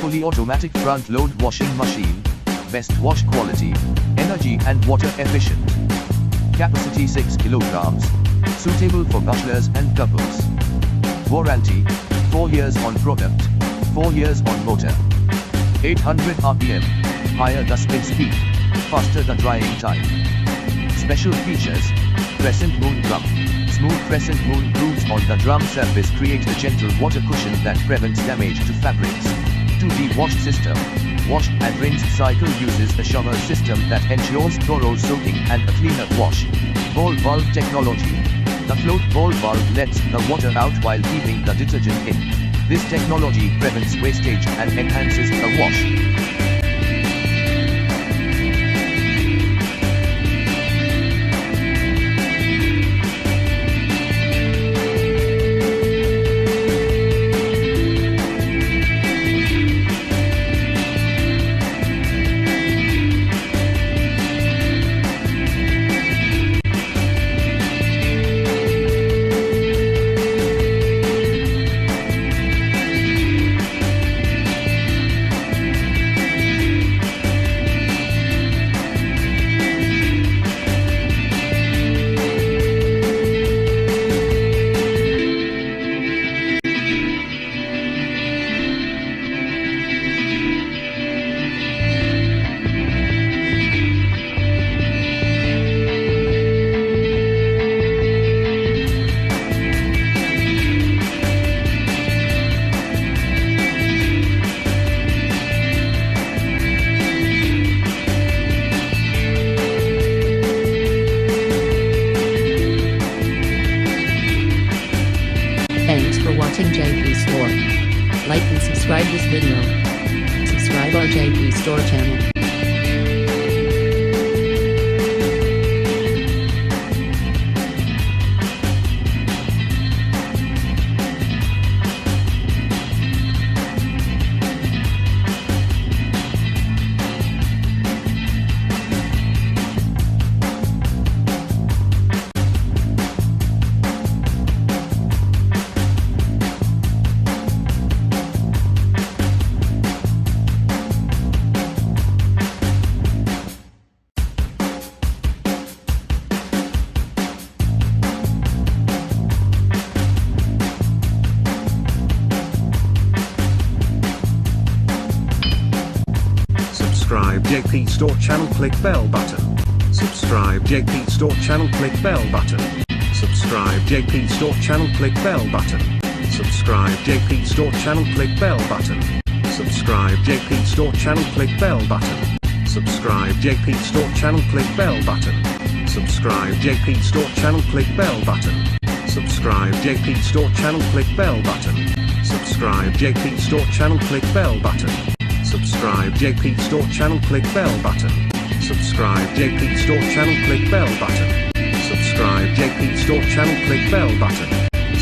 fully automatic front load washing machine. Best wash quality, energy and water efficient. Capacity 6 kilograms. Suitable for bachelors and couples. Warranty, 4 years on product, 4 years on motor. 800 RPM, higher the spin speed, faster the drying time. Special features, Crescent Moon Drum. Smooth Crescent Moon grooves on the drum surface create a gentle water cushion that prevents damage to fabrics. 2D wash system. Wash and rinse cycle uses a shower system that ensures thorough soaking and a cleaner wash. Ball valve technology. The float ball valve lets the water out while keeping the detergent in. This technology prevents wastage and enhances the wash. Thanks for watching JP Store. Like and subscribe this video. Subscribe our JP Store channel. Subscribe JP Store channel, click bell button. Subscribe JP Store channel, click bell button. Subscribe JP Store channel, click bell button. Subscribe JP Store channel, click bell button. Subscribe JP Store channel, click bell button. Subscribe JP Store channel, click bell button. Subscribe JP Store channel, click bell button. Subscribe JP Store channel, click bell button. Subscribe JP Store channel, click bell button. Subscribe JP Store channel, click bell button. Subscribe JP Store channel, click bell button. Subscribe JP Store channel, click bell button.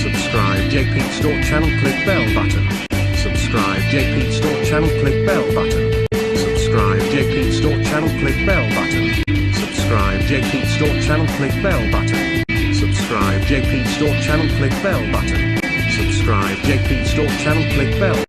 Subscribe JP Store channel, click bell button. Subscribe JP Store channel, click bell button. Subscribe JP Store channel, click bell button. Subscribe JP Store channel, click bell button. Subscribe JP Store channel, click bell button. Subscribe JP Store channel, click bell